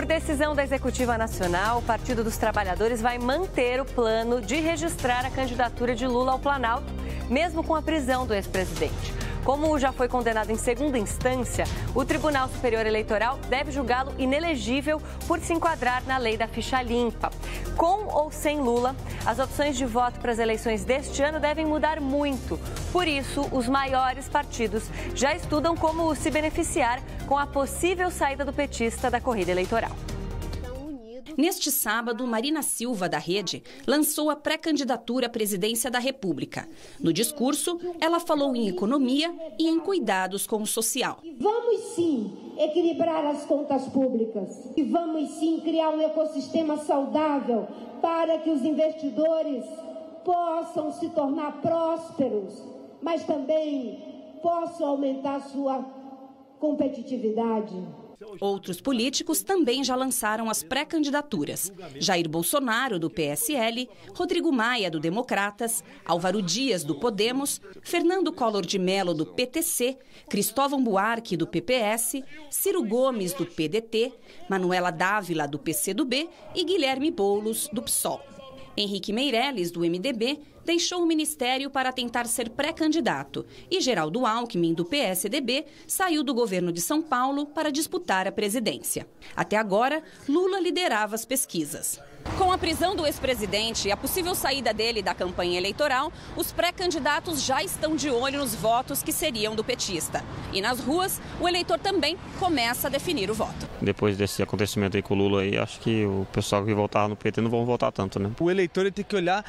Por decisão da Executiva Nacional, o Partido dos Trabalhadores vai manter o plano de registrar a candidatura de Lula ao Planalto, mesmo com a prisão do ex-presidente. Como já foi condenado em segunda instância, o Tribunal Superior Eleitoral deve julgá-lo inelegível por se enquadrar na lei da ficha limpa. Com ou sem Lula, as opções de voto para as eleições deste ano devem mudar muito. Por isso, os maiores partidos já estudam como se beneficiar com a possível saída do petista da corrida eleitoral. Neste sábado, Marina Silva, da Rede, lançou a pré-candidatura à presidência da República. No discurso, ela falou em economia e em cuidados com o social. Vamos sim equilibrar as contas públicas e vamos sim criar um ecossistema saudável para que os investidores possam se tornar prósperos, mas também possam aumentar sua competitividade. Outros políticos também já lançaram as pré-candidaturas. Jair Bolsonaro, do PSL, Rodrigo Maia, do Democratas, Álvaro Dias, do Podemos, Fernando Collor de Mello, do PTC, Cristóvão Buarque, do PPS, Ciro Gomes, do PDT, Manuela Dávila, do PCdoB e Guilherme Boulos, do PSOL. Henrique Meirelles, do MDB, deixou o ministério para tentar ser pré-candidato e Geraldo Alckmin, do PSDB, saiu do governo de São Paulo para disputar a presidência. Até agora, Lula liderava as pesquisas. Com a prisão do ex-presidente e a possível saída dele da campanha eleitoral, os pré-candidatos já estão de olho nos votos que seriam do petista. E nas ruas, o eleitor também começa a definir o voto. Depois desse acontecimento aí com o Lula, aí, acho que o pessoal que votar no PT não vão votar tanto, né? O eleitor ele tem que olhar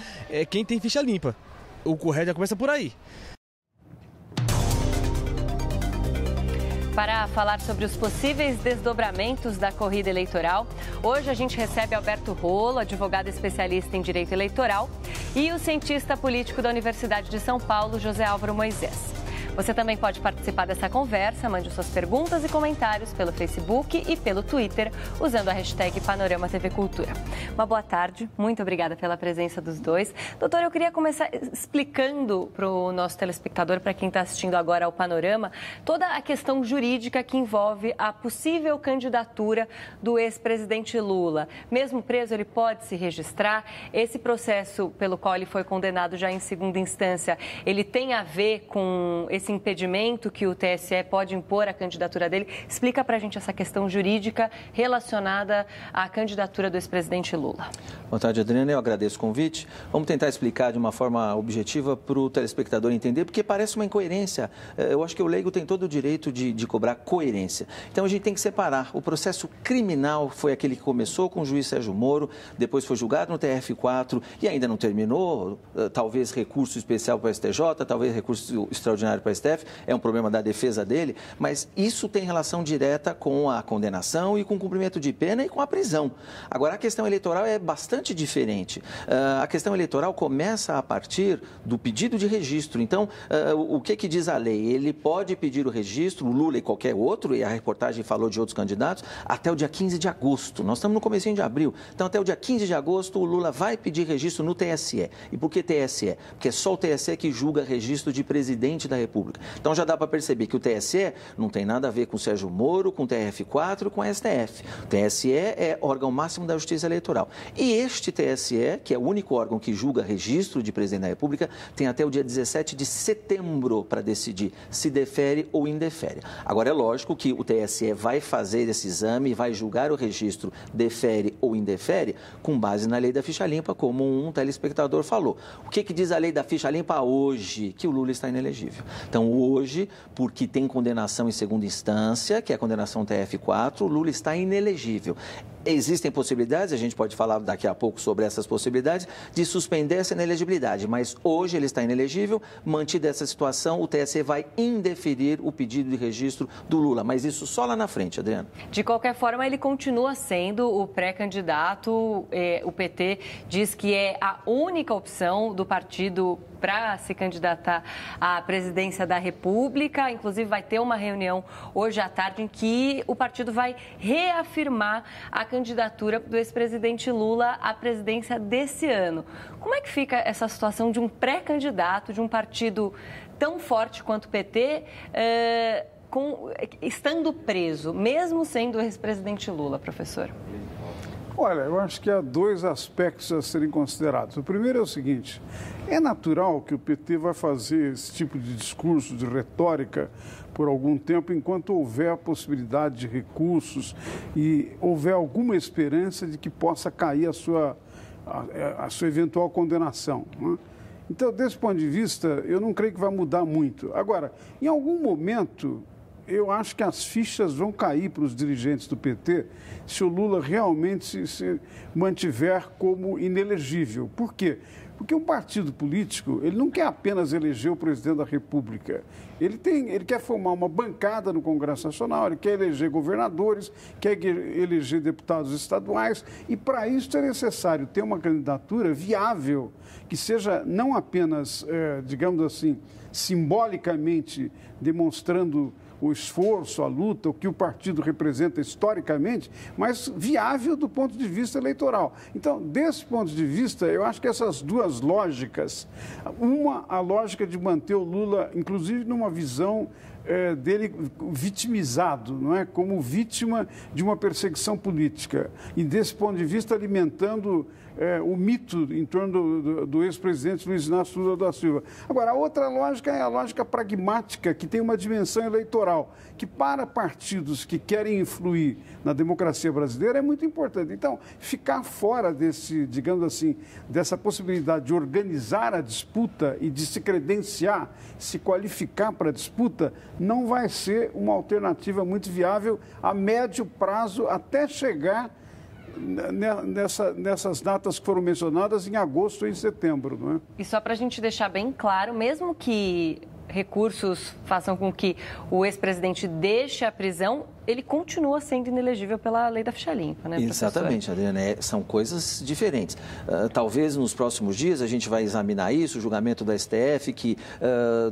quem tem ficha limpa. O correto já começa por aí. Para falar sobre os possíveis desdobramentos da corrida eleitoral, hoje a gente recebe Alberto Rolo, advogado especialista em direito eleitoral, e o cientista político da Universidade de São Paulo, José Álvaro Moisés. Você também pode participar dessa conversa, mande suas perguntas e comentários pelo Facebook e pelo Twitter, usando a hashtag Panorama TV Cultura. Uma boa tarde, muito obrigada pela presença dos dois. Doutor, eu queria começar explicando para o nosso telespectador, para quem está assistindo agora ao Panorama, toda a questão jurídica que envolve a possível candidatura do ex-presidente Lula. Mesmo preso, ele pode se registrar. Esse processo pelo qual ele foi condenado já em segunda instância, ele tem a ver com esse impedimento que o TSE pode impor à candidatura dele. Explica para a gente essa questão jurídica relacionada à candidatura do ex-presidente Lula. Boa tarde, Adriana. Eu agradeço o convite. Vamos tentar explicar de uma forma objetiva para o telespectador entender, porque parece uma incoerência. Eu acho que o leigo tem todo o direito de cobrar coerência. Então, a gente tem que separar. O processo criminal foi aquele que começou com o juiz Sérgio Moro, depois foi julgado no TRF4 e ainda não terminou. Talvez recurso especial para o STJ, talvez recurso extraordinário para o STF, é um problema da defesa dele, mas isso tem relação direta com a condenação e com o cumprimento de pena e com a prisão. Agora, a questão eleitoral é bastante diferente. A questão eleitoral começa a partir do pedido de registro. Então, o que diz a lei? Ele pode pedir o registro, o Lula e qualquer outro, e a reportagem falou de outros candidatos, até o dia 15 de agosto. Nós estamos no comecinho de abril. Então, até o dia 15 de agosto, o Lula vai pedir registro no TSE. E por que TSE? Porque é só o TSE que julga registro de presidente da República. Então já dá para perceber que o TSE não tem nada a ver com o Sérgio Moro, com o TRF4, com a STF. O TSE é órgão máximo da Justiça Eleitoral. E este TSE, que é o único órgão que julga registro de presidente da República, tem até o dia 17 de setembro para decidir se defere ou indefere. Agora, é lógico que o TSE vai fazer esse exame, vai julgar o registro, defere ou indefere, com base na lei da ficha limpa, como um telespectador falou. O que diz a lei da ficha limpa hoje? Que o Lula está inelegível. Então, hoje, porque tem condenação em segunda instância, que é a condenação TF4, o Lula está inelegível. Existem possibilidades, a gente pode falar daqui a pouco sobre essas possibilidades, de suspender essa inelegibilidade, mas hoje ele está inelegível, mantida essa situação, o TSE vai indeferir o pedido de registro do Lula, mas isso só lá na frente, Adriana. De qualquer forma, ele continua sendo o pré-candidato, o PT diz que é a única opção do partido para se candidatar à presidência da República. Inclusive, vai ter uma reunião hoje à tarde em que o partido vai reafirmar a candidatura do ex-presidente Lula à presidência desse ano. Como é que fica essa situação de um pré-candidato de um partido tão forte quanto o PT estando preso, mesmo sendo o ex-presidente Lula, professor? Olha, eu acho que há dois aspectos a serem considerados. O primeiro é o seguinte: é natural que o PT vai fazer esse tipo de discurso, de retórica, por algum tempo, enquanto houver a possibilidade de recursos e houver alguma esperança de que possa cair a sua eventual condenação, né? Então, desse ponto de vista, eu não creio que vai mudar muito. Agora, em algum momento, eu acho que as fichas vão cair para os dirigentes do PT se o Lula realmente se mantiver como inelegível. Por quê? Porque um partido político, ele não quer apenas eleger o presidente da República. Ele quer formar uma bancada no Congresso Nacional, ele quer eleger governadores, quer eleger deputados estaduais, e para isso é necessário ter uma candidatura viável, que seja não apenas, digamos assim, simbolicamente demonstrando o esforço, a luta, o que o partido representa historicamente, mas viável do ponto de vista eleitoral. Então, desse ponto de vista, eu acho que essas duas lógicas, a lógica de manter o Lula, inclusive numa visão dele vitimizado, não é? Como vítima de uma perseguição política, e desse ponto de vista alimentando o mito em torno do ex-presidente Luiz Inácio Lula da Silva. Agora, a outra lógica é a lógica pragmática, que tem uma dimensão eleitoral, que para partidos que querem influir na democracia brasileira é muito importante. Então, ficar fora digamos assim, dessa possibilidade de organizar a disputa e de se credenciar, se qualificar para a disputa, não vai ser uma alternativa muito viável a médio prazo, até chegar nessas datas que foram mencionadas em agosto e em setembro, não é? E só para a gente deixar bem claro, mesmo que recursos façam com que o ex-presidente deixe a prisão, ele continua sendo inelegível pela lei da ficha limpa, né, professor? Exatamente, Adriana, são coisas diferentes. Talvez nos próximos dias a gente vai examinar isso, o julgamento da STF, que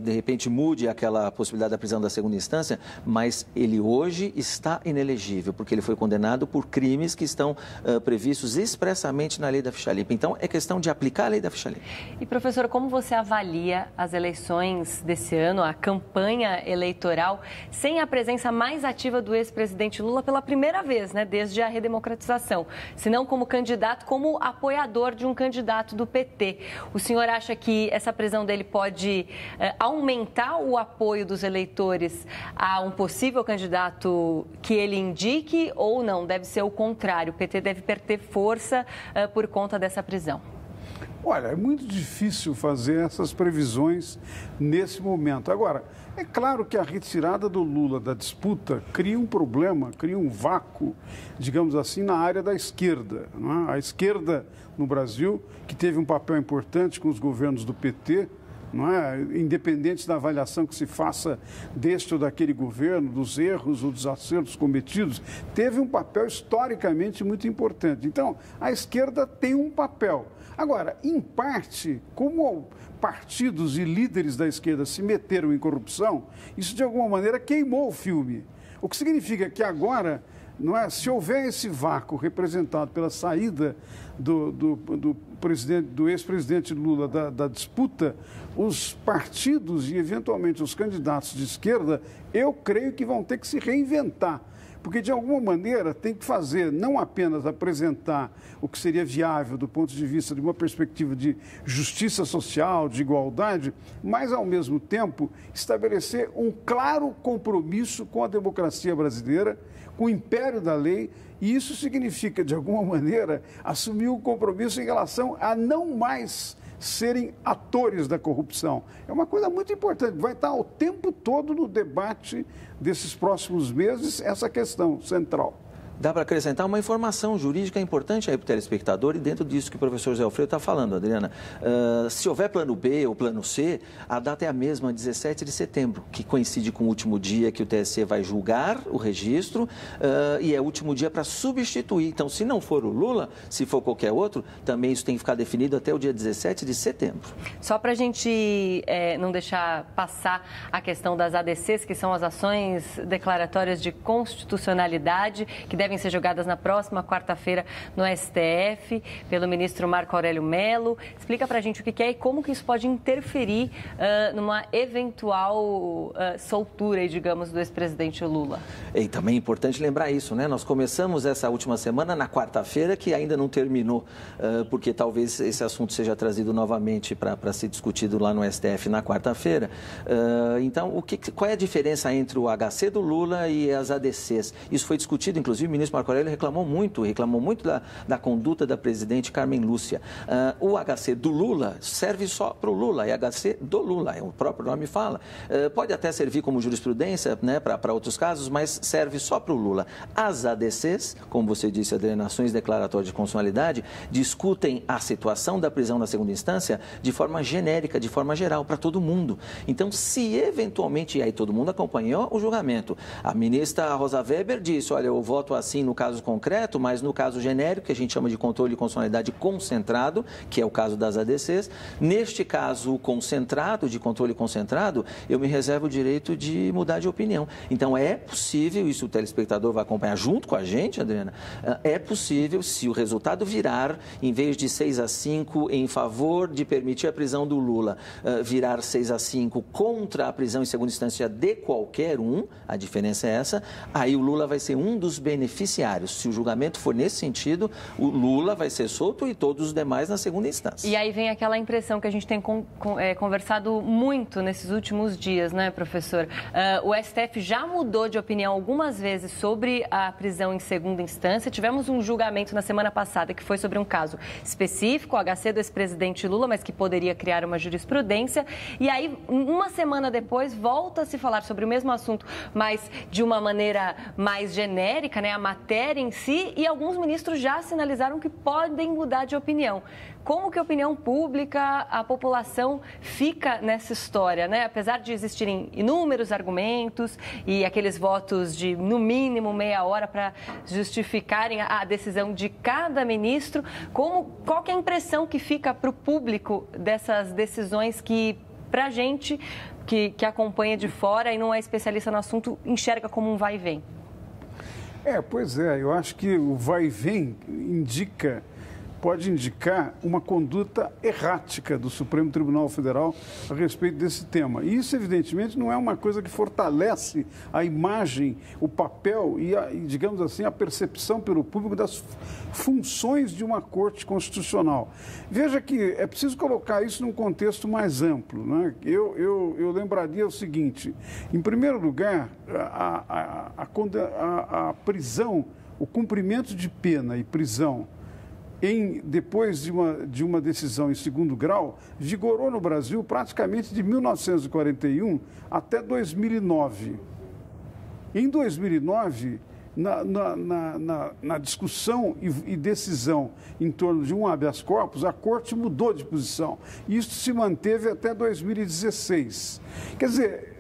de repente mude aquela possibilidade da prisão da segunda instância, mas ele hoje está inelegível, porque ele foi condenado por crimes que estão previstos expressamente na lei da ficha limpa. Então, é questão de aplicar a lei da ficha limpa. E, professor, como você avalia as eleições desse ano, a campanha eleitoral, sem a presença mais ativa do ex-presidente Lula pela primeira vez, né, desde a redemocratização, se não como candidato, como apoiador de um candidato do PT. O senhor acha que essa prisão dele pode aumentar o apoio dos eleitores a um possível candidato que ele indique, ou não? Deve ser o contrário, o PT deve perder força por conta dessa prisão. Olha, é muito difícil fazer essas previsões nesse momento. Agora, é claro que a retirada do Lula da disputa cria um problema, cria um vácuo, digamos assim, na área da esquerda, não é? A esquerda no Brasil, que teve um papel importante com os governos do PT, não é? Independente da avaliação que se faça deste ou daquele governo, dos erros ou dos acertos cometidos, teve um papel historicamente muito importante. Então, a esquerda tem um papel. Agora, em parte, como partidos e líderes da esquerda se meteram em corrupção, isso de alguma maneira queimou o filme. O que significa que agora, não é, se houver esse vácuo representado pela saída do ex-presidente Lula da disputa, os partidos e, eventualmente, os candidatos de esquerda, eu creio que vão ter que se reinventar. Porque, de alguma maneira, tem que fazer, não apenas apresentar o que seria viável do ponto de vista de uma perspectiva de justiça social, de igualdade, mas, ao mesmo tempo, estabelecer um claro compromisso com a democracia brasileira, com o império da lei, e isso significa, de alguma maneira, assumir um compromisso em relação a não mais serem atores da corrupção. É uma coisa muito importante, vai estar o tempo todo no debate desses próximos meses essa questão central. Dá para acrescentar uma informação jurídica importante aí para o telespectador e dentro disso que o professor Zé Alfredo está falando, Adriana. Se houver plano B ou plano C, a data é a mesma, 17 de setembro, que coincide com o último dia que o TSE vai julgar o registro e é o último dia para substituir. Então, se não for o Lula, se for qualquer outro, também isso tem que ficar definido até o dia 17 de setembro. Só para a gente não deixar passar a questão das ADCs, que são as ações declaratórias de constitucionalidade, que devem devem ser julgadas na próxima quarta-feira no STF, pelo ministro Marco Aurélio Mello. Explica pra gente o que é e como que isso pode interferir numa eventual soltura, digamos, do ex-presidente Lula. E também é importante lembrar isso, né? Nós começamos essa última semana na quarta-feira, que ainda não terminou, porque talvez esse assunto seja trazido novamente para ser discutido lá no STF na quarta-feira. Então, qual é a diferença entre o HC do Lula e as ADCs? Isso foi discutido, inclusive o ministro Marco Aurélio reclamou muito da conduta da presidente Carmen Lúcia. O HC do Lula serve só para o Lula, é HC do Lula, o próprio nome fala. Pode até servir como jurisprudência, né, para outros casos, mas serve só para o Lula. As ADCs, como você disse, alienações declaratórias de constitucionalidade, discutem a situação da prisão na segunda instância de forma genérica, de forma geral, para todo mundo. Então, se eventualmente, e aí todo mundo acompanhou o julgamento, a ministra Rosa Weber disse, olha, eu voto assim no caso concreto, mas no caso genérico, que a gente chama de controle de constitucionalidade concentrado, que é o caso das ADCs, neste caso concentrado, de controle concentrado, eu me reservo o direito de mudar de opinião. Então, é possível, isso o telespectador vai acompanhar junto com a gente, Adriana, é possível, se o resultado virar, em vez de 6-5 em favor de permitir a prisão do Lula, virar 6-5 contra a prisão em segunda instância de qualquer um, a diferença é essa, aí o Lula vai ser um dos beneficiários. Se o julgamento for nesse sentido, o Lula vai ser solto e todos os demais na segunda instância. E aí vem aquela impressão que a gente tem conversado muito nesses últimos dias, né, professor? O STF já mudou de opinião algumas vezes sobre a prisão em segunda instância. Tivemos um julgamento na semana passada que foi sobre um caso específico, o HC do ex-presidente Lula, mas que poderia criar uma jurisprudência. E aí, uma semana depois, volta a se falar sobre o mesmo assunto, mas de uma maneira mais genérica, né, a matéria em si, e alguns ministros já sinalizaram que podem mudar de opinião. Como que a opinião pública, a população fica nessa história, né? Apesar de existirem inúmeros argumentos e aqueles votos de, no mínimo, meia hora para justificarem a decisão de cada ministro, qual que é a impressão que fica para o público dessas decisões que, para a gente que acompanha de fora e não é especialista no assunto, enxerga como um vai e vem? Pois é, eu acho que o vai e vem pode indicar uma conduta errática do Supremo Tribunal Federal a respeito desse tema. E isso, evidentemente, não é uma coisa que fortalece a imagem, o papel e digamos assim, a percepção pelo público das funções de uma Corte Constitucional. Veja que é preciso colocar isso num contexto mais amplo, né? Eu lembraria o seguinte, em primeiro lugar, a prisão, o cumprimento de pena e prisão depois de uma decisão em segundo grau, vigorou no Brasil praticamente de 1941 até 2009. Em 2009, na discussão e decisão em torno de um habeas corpus, a Corte mudou de posição. Isso se manteve até 2016. Quer dizer,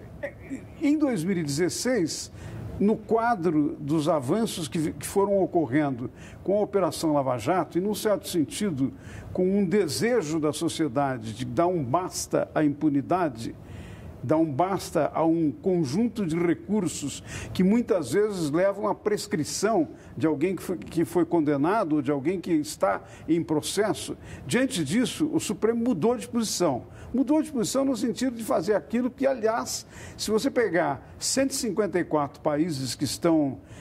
em 2016... no quadro dos avanços que foram ocorrendo com a Operação Lava Jato, e, num certo sentido, com um desejo da sociedade de dar um basta à impunidade, dar um basta a um conjunto de recursos que muitas vezes levam à prescrição de alguém que foi condenado ou de alguém que está em processo. Diante disso, o Supremo mudou de posição. Mudou de posição no sentido de fazer aquilo que, aliás, se você pegar 154 países que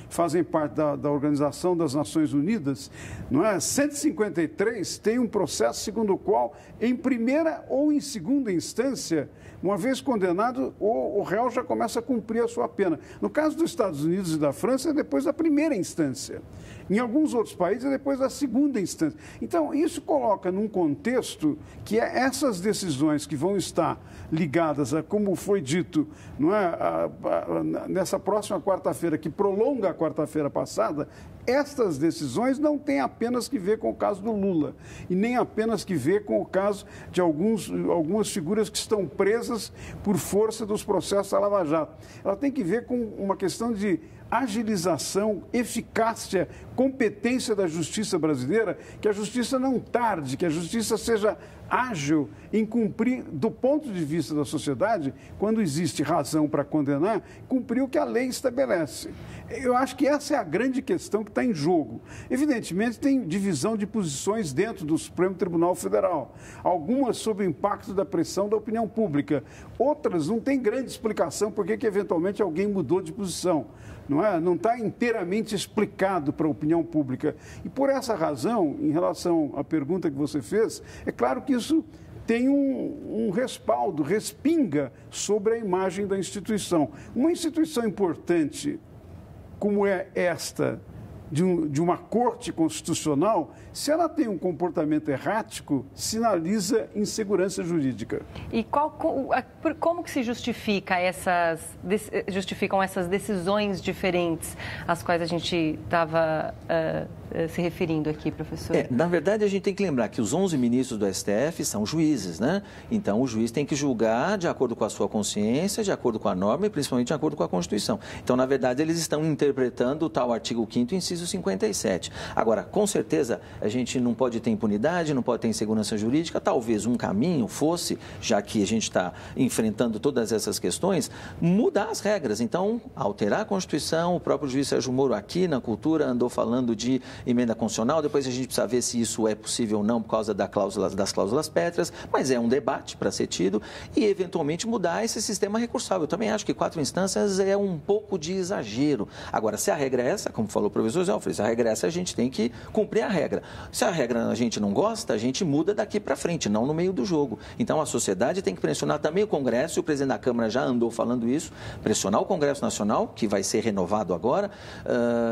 fazem parte da Organização das Nações Unidas, não é? 153 tem um processo segundo o qual, em primeira ou em segunda instância, uma vez condenado, o réu já começa a cumprir a sua pena. No caso dos Estados Unidos e da França, é depois da primeira instância. Em alguns outros países, é depois da segunda instância. Então, isso coloca num contexto que essas decisões que vão estar ligadas a, como foi dito, não é, nessa próxima quarta-feira, que prolonga a quarta-feira passada, estas decisões não têm apenas que ver com o caso do Lula e nem apenas que ver com o caso de algumas figuras que estão presas por força dos processos da Lava Jato. Ela tem que ver com uma questão de agilização, eficácia, competência da justiça brasileira, que a justiça não tarde, que a justiça seja ágil em cumprir, do ponto de vista da sociedade, quando existe razão para condenar, cumprir o que a lei estabelece. Eu acho que essa é a grande questão que está em jogo. Evidentemente, tem divisão de posições dentro do Supremo Tribunal Federal, algumas sob o impacto da pressão da opinião pública, outras não têm grande explicação por que eventualmente alguém mudou de posição. Não está inteiramente explicado para a opinião pública. E por essa razão, em relação à pergunta que você fez, é claro que isso tem um respaldo, respinga sobre a imagem da instituição. Uma instituição importante como é esta, de uma corte constitucional, se ela tem um comportamento errático, sinaliza insegurança jurídica. E como que se justificam essas decisões diferentes às quais a gente estava se referindo aqui, professor? Na verdade, a gente tem que lembrar que os 11 ministros do STF são juízes, né? Então, o juiz tem que julgar de acordo com a sua consciência, de acordo com a norma e principalmente de acordo com a Constituição. Então, na verdade, eles estão interpretando o tal artigo 5º, inciso 57. Agora, com certeza, a gente não pode ter impunidade, não pode ter insegurança jurídica. Talvez um caminho fosse, já que a gente está enfrentando todas essas questões, mudar as regras. Então, alterar a Constituição, o próprio juiz Sérgio Moro aqui na Cultura andou falando de emenda constitucional, depois a gente precisa ver se isso é possível ou não por causa das cláusulas pétreas, mas é um debate para ser tido e, eventualmente, mudar esse sistema recursável. Eu também acho que 4 instâncias é um pouco de exagero. Agora, se a regra é essa, como falou o professor Zé Alfredo, se a regra é essa, a gente tem que cumprir a regra. Se a regra a gente não gosta, a gente muda daqui para frente, não no meio do jogo. Então, a sociedade tem que pressionar também o Congresso, e o presidente da Câmara já andou falando isso, pressionar o Congresso Nacional, que vai ser renovado agora,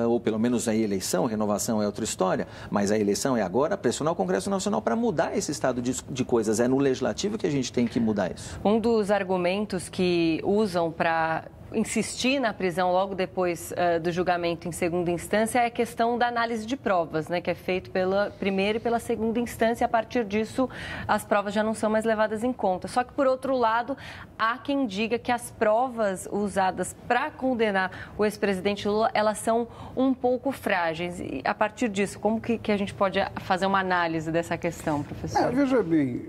ou pelo menos a eleição, a renovação é outra história, mas a eleição é agora, pressionar o Congresso Nacional para mudar esse estado de coisas. É no Legislativo que a gente tem que mudar isso. Um dos argumentos que usam para insistir na prisão logo depois do julgamento em segunda instância é a questão da análise de provas, né, que é feito pela primeira e pela segunda instância. A partir disso, as provas já não são mais levadas em conta. Só que, por outro lado, há quem diga que as provas usadas para condenar o ex-presidente Lula, elas são um pouco frágeis. E, a partir disso, como que a gente pode fazer uma análise dessa questão, professor? Veja bem,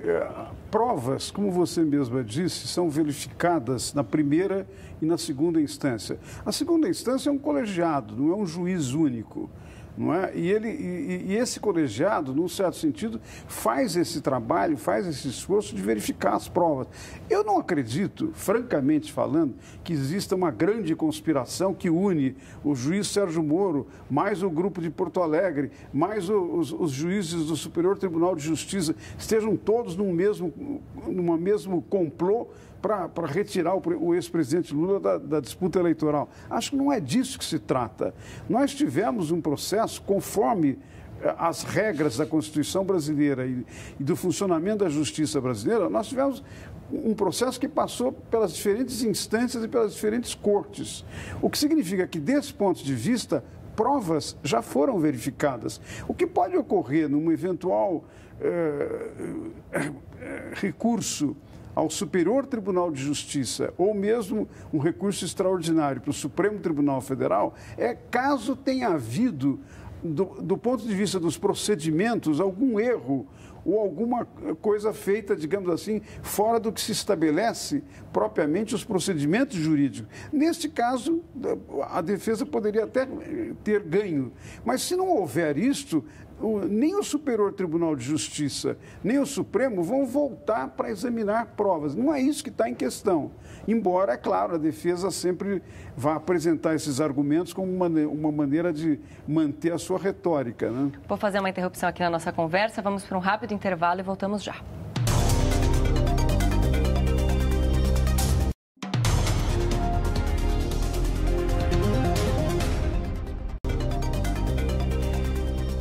provas, como você mesma disse, são verificadas na primeira e na segunda instância. A segunda instância é um colegiado, não é um juiz único. Não é? E esse colegiado, num certo sentido, faz esse trabalho, faz esse esforço de verificar as provas. Eu não acredito, francamente falando, que exista uma grande conspiração que une o juiz Sérgio Moro, mais o grupo de Porto Alegre, mais os juízes do Superior Tribunal de Justiça, estejam todos num mesmo complô para retirar o ex-presidente Lula da disputa eleitoral. Acho que não é disso que se trata. Nós tivemos um processo conforme as regras da Constituição brasileira e do funcionamento da justiça brasileira. Nós tivemos um processo que passou pelas diferentes instâncias e pelas diferentes cortes. O que significa que, desse ponto de vista, provas já foram verificadas. O que pode ocorrer num eventual recurso ao Superior Tribunal de Justiça, ou mesmo um recurso extraordinário para o Supremo Tribunal Federal, caso tenha havido, do ponto de vista dos procedimentos, algum erro ou alguma coisa feita, digamos assim, fora do que se estabelece propriamente os procedimentos jurídicos. Neste caso, a defesa poderia até ter ganho. Mas se não houver isto, nem o Superior Tribunal de Justiça, nem o Supremo vão voltar para examinar provas. Não é isso que está em questão. Embora, é claro, a defesa sempre vá apresentar esses argumentos como uma maneira de manter a sua retórica, né? Vou fazer uma interrupção aqui na nossa conversa. Vamos para um rápido intervalo e voltamos já.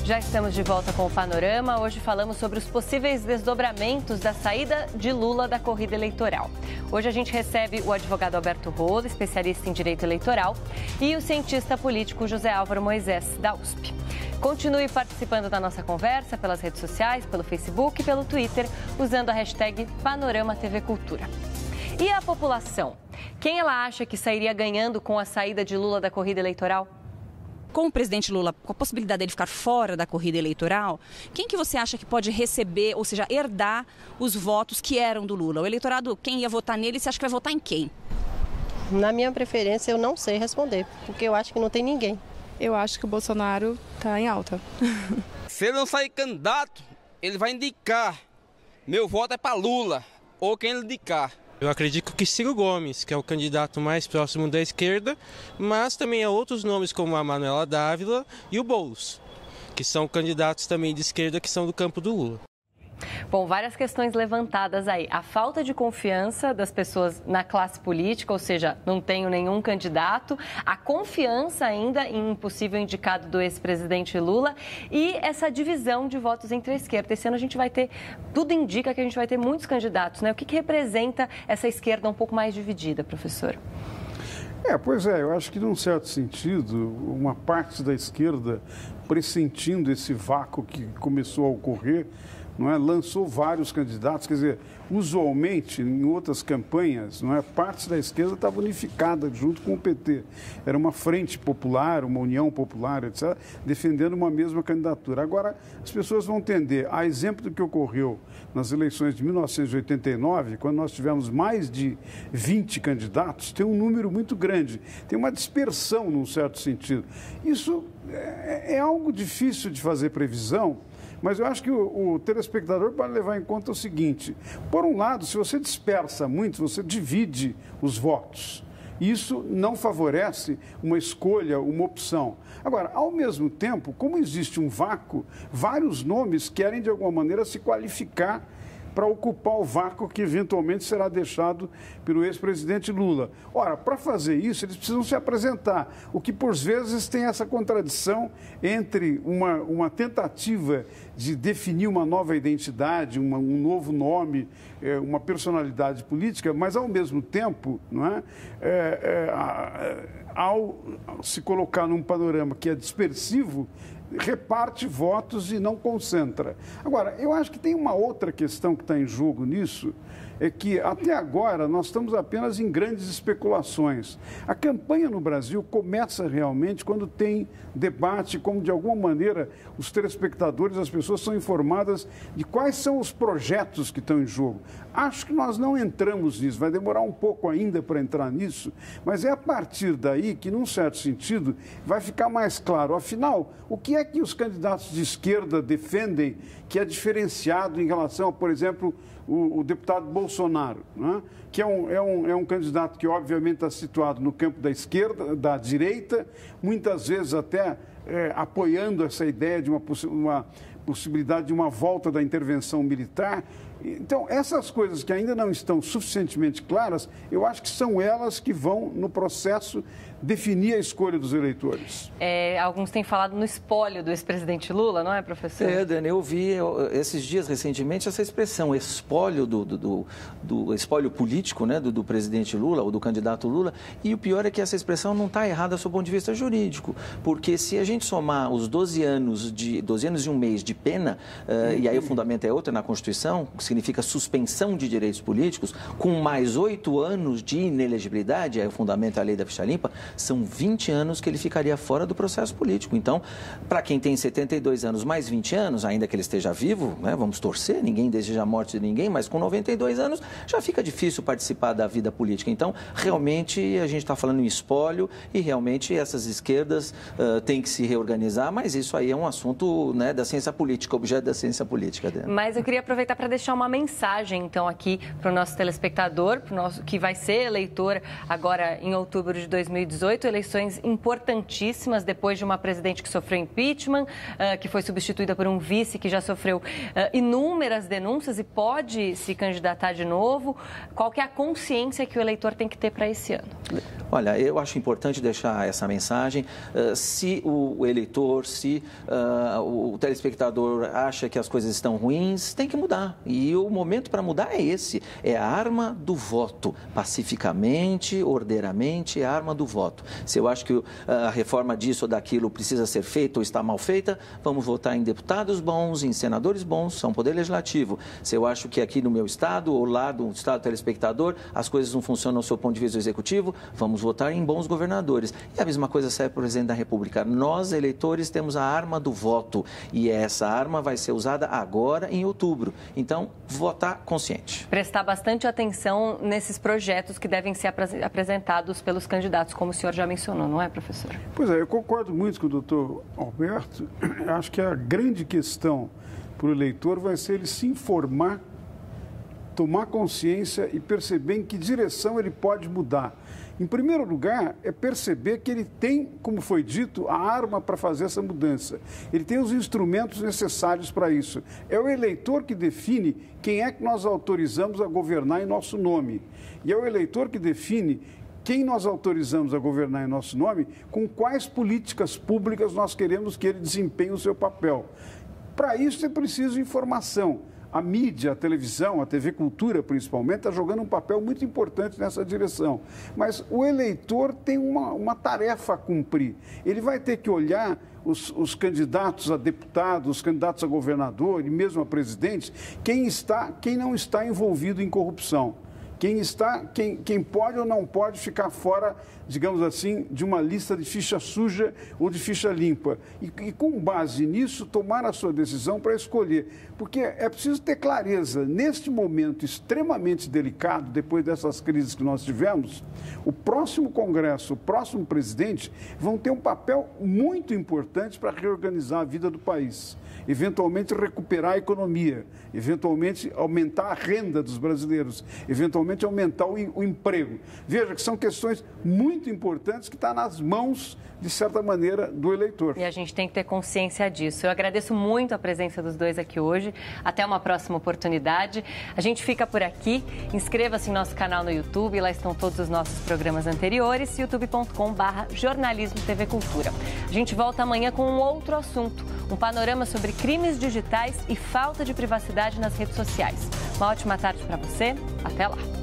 Já estamos de volta com o Panorama. Hoje falamos sobre os possíveis desdobramentos da saída de Lula da corrida eleitoral. Hoje a gente recebe o advogado Alberto Rolo, especialista em direito eleitoral, e o cientista político José Álvaro Moisés, da USP. Continue participando da nossa conversa pelas redes sociais, pelo Facebook e pelo Twitter, usando a hashtag Panorama TV Cultura. E a população? Que Quem ela acha que sairia ganhando com a saída de Lula da corrida eleitoral? Com o presidente Lula, com a possibilidade dele ficar fora da corrida eleitoral, quem que você acha que pode receber, ou seja, herdar os votos que eram do Lula? O eleitorado, quem ia votar nele, você acha que vai votar em quem? Na minha preferência, eu não sei responder, porque eu acho que não tem ninguém. Eu acho que o Bolsonaro está em alta. Se ele não sair candidato, ele vai indicar. Meu voto é para Lula, ou quem ele indicar. Eu acredito que Ciro Gomes, que é o candidato mais próximo da esquerda, mas também há outros nomes como a Manuela Dávila e o Boulos, que são candidatos também de esquerda que são do campo do Lula. Bom, várias questões levantadas aí. A falta de confiança das pessoas na classe política, ou seja, não tenho nenhum candidato. A confiança ainda em um possível indicado do ex-presidente Lula e essa divisão de votos entre a esquerda. Esse ano a gente vai ter, tudo indica que a gente vai ter muitos candidatos, né? O que representa essa esquerda um pouco mais dividida, professor? Pois é, eu acho que, num certo sentido, uma parte da esquerda, pressentindo esse vácuo que começou a ocorrer, não é, lançou vários candidatos, quer dizer, usualmente, em outras campanhas, não é, parte da esquerda estava unificada junto com o PT. Era uma frente popular, uma união popular, etc., defendendo uma mesma candidatura. Agora, as pessoas vão tender, a exemplo do que ocorreu nas eleições de 1989, quando nós tivemos mais de 20 candidatos, tem um número muito grande, tem uma dispersão, num certo sentido. Isso é algo difícil de fazer previsão, mas eu acho que o telespectador pode levar em conta o seguinte: por um lado, se você dispersa muito, você divide os votos. Isso não favorece uma escolha, uma opção. Agora, ao mesmo tempo, como existe um vácuo, vários nomes querem, de alguma maneira, se qualificar para ocupar o vácuo que eventualmente será deixado pelo ex-presidente Lula. Ora, para fazer isso, eles precisam se apresentar, o que por vezes tem essa contradição entre uma tentativa de definir uma nova identidade, um novo nome, uma personalidade política, mas ao mesmo tempo, não é? Ao se colocar num panorama que é dispersivo, reparte votos e não concentra. Agora, eu acho que tem uma outra questão que está em jogo nisso, é que até agora nós estamos apenas em grandes especulações. A campanha no Brasil começa realmente quando tem debate, como de alguma maneira os telespectadores, as pessoas são informadas de quais são os projetos que estão em jogo. Acho que nós não entramos nisso, vai demorar um pouco ainda para entrar nisso, mas é a partir daí que, num certo sentido, vai ficar mais claro. Afinal, o que é que os candidatos de esquerda defendem que é diferenciado em relação a, por exemplo, o deputado Bolsonaro, né? Que é um candidato que, obviamente, está situado no campo da esquerda, da direita, muitas vezes até apoiando essa ideia de uma possibilidade de uma volta da intervenção militar. Então, essas coisas que ainda não estão suficientemente claras, eu acho que são elas que vão, no processo, definir a escolha dos eleitores. Alguns têm falado no espólio do ex-presidente Lula, não é, professor? Dani, eu vi esses dias recentemente essa expressão, espólio do espólio político, né, do presidente Lula, ou do candidato Lula, e o pior é que essa expressão não está errada sob o ponto de vista jurídico, porque se a gente somar os 12 anos e um mês de pena, e aí o fundamento é outro na Constituição, que significa suspensão de direitos políticos, com mais 8 anos de inelegibilidade, aí o fundamento é a lei da ficha limpa, são 20 anos que ele ficaria fora do processo político. Então, para quem tem 72 anos mais 20 anos, ainda que ele esteja vivo, né, vamos torcer, ninguém deseja a morte de ninguém, mas com 92 anos já fica difícil participar da vida política. Então, realmente, a gente está falando em espólio e realmente essas esquerdas têm que se reorganizar, mas isso aí é um assunto, né, da ciência política, objeto da ciência política. Mas eu queria aproveitar para deixar uma mensagem, então, aqui para o nosso telespectador, para o nosso, que vai ser eleitor agora em outubro de 2018, eleições importantíssimas depois de uma presidente que sofreu impeachment, que foi substituída por um vice que já sofreu inúmeras denúncias e pode se candidatar de novo. Qual que é a consciência que o eleitor tem que ter para esse ano? Olha, eu acho importante deixar essa mensagem. Se o eleitor, se o telespectador acha que as coisas estão ruins, tem que mudar. E E o momento para mudar é esse, é a arma do voto, pacificamente, ordeiramente, é a arma do voto. Se eu acho que a reforma disso ou daquilo precisa ser feita ou está mal feita, vamos votar em deputados bons, em senadores bons, são poder legislativo. Se eu acho que aqui no meu estado ou lá do estado telespectador as coisas não funcionam do seu ponto de vista do executivo, vamos votar em bons governadores. E a mesma coisa serve para o presidente da República. Nós, eleitores, temos a arma do voto e essa arma vai ser usada agora em outubro. Então, votar consciente. Prestar bastante atenção nesses projetos que devem ser apresentados pelos candidatos, como o senhor já mencionou, não é, professor? Pois é, eu concordo muito com o doutor Alberto. Acho que a grande questão para o eleitor vai ser ele se informar, tomar consciência e perceber em que direção ele pode mudar. Em primeiro lugar, é perceber que ele tem, como foi dito, a arma para fazer essa mudança. Ele tem os instrumentos necessários para isso. É o eleitor que define quem é que nós autorizamos a governar em nosso nome. E é o eleitor que define quem nós autorizamos a governar em nosso nome, com quais políticas públicas nós queremos que ele desempenhe o seu papel. Para isso é preciso informação. A mídia, a televisão, a TV Cultura, principalmente, está jogando um papel muito importante nessa direção. Mas o eleitor tem uma tarefa a cumprir. Ele vai ter que olhar os candidatos a deputado, os candidatos a governador e mesmo a presidente, quem não está envolvido em corrupção. Quem pode ou não pode ficar fora, digamos assim, de uma lista de ficha suja ou de ficha limpa. E com base nisso, tomar a sua decisão para escolher. Porque é preciso ter clareza, neste momento extremamente delicado, depois dessas crises que nós tivemos, o próximo Congresso, o próximo presidente, vão ter um papel muito importante para reorganizar a vida do país. Eventualmente recuperar a economia, eventualmente aumentar a renda dos brasileiros, eventualmente aumentar o emprego. Veja que são questões muito importantes que estão nas mãos, de certa maneira, do eleitor. E a gente tem que ter consciência disso. Eu agradeço muito a presença dos dois aqui hoje. Até uma próxima oportunidade. A gente fica por aqui. Inscreva-se em nosso canal no YouTube. Lá estão todos os nossos programas anteriores. youtube.com/jornalismo TV Cultura. A gente volta amanhã com um outro assunto. Um panorama sobre crimes digitais e falta de privacidade nas redes sociais. Uma ótima tarde para você. Até lá.